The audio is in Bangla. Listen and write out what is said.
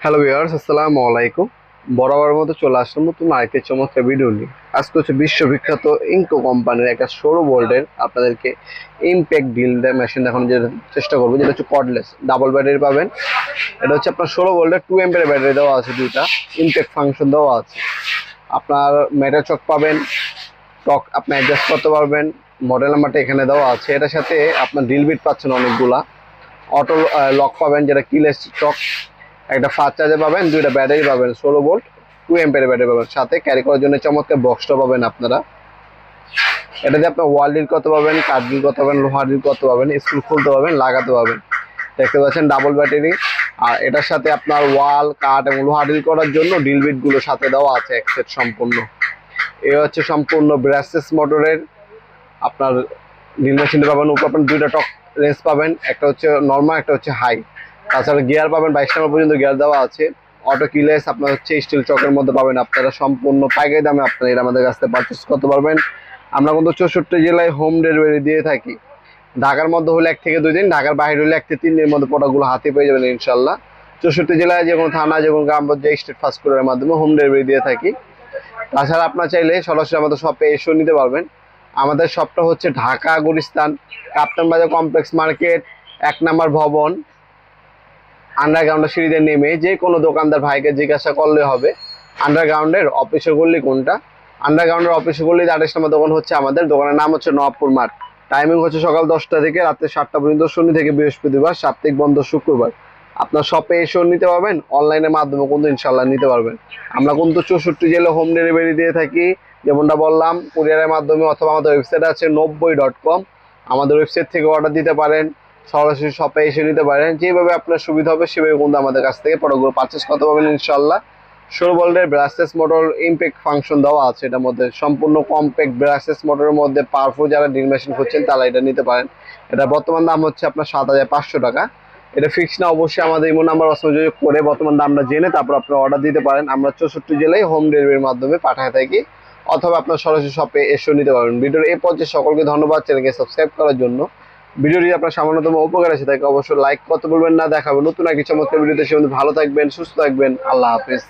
হ্যালো ভিউয়ার্স, আসসালামু আলাইকুম। বরাবর মতো চলে আসলাম নতুন আরেকটি চমৎকার ভিডিও নিয়ে। আজকে হচ্ছে বিশ্ববিখ্যাত ইনকো কোম্পানির একটা 16 ভোল্টের আপনাদেরকে ইমপ্যাক্ট ড্রিল মেশিন দেখানোর যে চেষ্টা করবো, যেটা হচ্ছে কর্ডলেস ডাবল ব্যাটারি পাবেন। এটা হচ্ছে আপনার 16 ভোল্টের 2 অ্যাম্পিয়ার ব্যাটারি দেওয়া আছে, দুইটা ইমপ্যাক্ট ফাংশন দেওয়া আছে। আপনার মেটা চক পাবেন, টক আপনি অ্যাডজাস্ট করতে পারবেন। মডেল নাম্বারটা এখানে দেওয়া আছে। এটার সাথে আপনার ড্রিল বিট পাচ্ছেন অনেকগুলা। অটো লক পাবেন, যেটা কিলেস চক। একটা ফাস্ট চার্জার পাবেন, দুইটা ব্যাটারি পাবেন, 16 ভোল্ট 2 অ্যাম্পিয়ার ব্যাটারি পাবেন। সাথে ক্যারি করার জন্য চমৎকার বক্সটা পাবেন আপনারা। এটাতে আপনার ওয়াল ডিল করতে পারবেন, কাঠ ডিল করতে পারবেন, লোহা ডিল করতে পারবেন, স্ক্রু খুলতে পারবেন, লাগাতে পারবেন। দেখতে পাচ্ছেন ডাবল ব্যাটারি। আর এটার সাথে আপনার ওয়াল, কাঠ এবং লোহা ডিল করার জন্য ডিল বিটগুলো সাথে দেওয়া আছে এক সেট সম্পূর্ণ। এ হচ্ছে সম্পূর্ণ ব্রাসেস মোটরের আপনার ড্রিল মেশিনটা পাবেন। উপর আপনার দুইটা টক রেঞ্জ পাবেন, একটা হচ্ছে নর্মাল, একটা হচ্ছে হাই। তাছাড়া গিয়ার পাবেন, 22 নম্বর পর্যন্ত গিয়ার দেওয়া আছে। অটো কিলেস আপনার হচ্ছে স্টিল চকের মধ্যে পাবেন। আপনারা সম্পূর্ণ পাইকারি দামে আপনারা এটা আমাদের কাছ থেকে পারচেস করতে পারবেন। আমরা কিন্তু 64 জেলায় হোম ডেলিভারি দিয়ে থাকি। ঢাকার মধ্যে হলে 1 থেকে 2 দিন, ঢাকার বাইরে হলে 1 থেকে 3 দিনের মধ্যে প্রোডাক্টগুলো হাতে পেয়ে যাবেন ইনশাল্লাহ। 64 জেলায় যে কোনো থানা, যে কোনো গ্রাম পর্যায়ে স্টেট ফাস্ট ফুডের মাধ্যমে হোম ডেলিভারি দিয়ে থাকি। তাছাড়া আপনার চাইলে সরাসরি আমাদের শপে এসেও নিতে পারবেন। আমাদের শপটা হচ্ছে ঢাকা গুলিস্তান কাপ্তান বাজার কমপ্লেক্স মার্কেট, 1 নম্বর ভবন, আন্ডারগ্রাউন্ডের সিঁড়িতে নেমে যে কোনো দোকানদার ভাইকে জিজ্ঞাসা করলে হবে আন্ডারগ্রাউন্ডের অফিসে গলি কোনটা। আন্ডারগ্রাউন্ডের অফিসে গলি 28 নম্বর দোকান হচ্ছে আমাদের। দোকানের নাম হচ্ছে নবাবপুর মার্ট। টাইমিং হচ্ছে সকাল 10টা থেকে রাত্রে 7টা পর্যন্ত, শনি থেকে বৃহস্পতিবার, সাপ্তাহিক বন্ধ শুক্রবার। আপনার শপে এসেও নিতে পারবেন, অনলাইনের মাধ্যমে কিন্তু ইনশাল্লাহ নিতে পারবেন। আমরা কিন্তু 64 জেলায় হোম ডেলিভারি দিয়ে থাকি, যেমনটা বললাম, কুরিয়ারের মাধ্যমে অথবা আমাদের ওয়েবসাইট আছে 90.com। আমাদের ওয়েবসাইট থেকে অর্ডার দিতে পারেন, সরাসরি শপে এসে নিতে পারেন। যেভাবে আপনার সুবিধা হবে সেভাবে কিন্তু আমাদের কাছ থেকে প্রোডাক্টগুলো পারচেস করতে পারবেন ইনশাল্লাহ। 16 ভোল্টের ব্রাসলেস মোটর ইমপ্যাক্ট ফাংশন দেওয়া আছে এটার মধ্যে। সম্পূর্ণ কম্প্যাক্ট ব্রাসলেস মোটরের মধ্যে পাওয়ারফুল যারা ড্রিল মেশিন খুঁজছেন তারা এটা নিতে পারেন। এটা বর্তমান দাম হচ্ছে আপনার 7,500 টাকা। এটা ফিক্স না, অবশ্যই আমাদের ইমো নাম্বার যোগাযোগ করে বর্তমান দামটা জেনে তারপর আপনারা অর্ডার দিতে পারেন। আমরা 64 জেলায় হোম ডেলিভারির মাধ্যমে পাঠায় থাকি, অথবা আপনার সরাসরি শপে এসেও নিতে পারবেন। ভিডিওর এই পর্যায়ে সকলকে ধন্যবাদ চ্যানেলকে সাবস্ক্রাইব করার জন্য। ভিডিওটি আপনার সামান্যতম উপকার আছে তাকে অবশ্যই লাইক করতে বলবেন না। দেখাবে নতুন এক চমৎকার ভিডিওতে। সে ভালো থাকবেন, সুস্থ থাকবেন। আল্লাহ হাফিজ।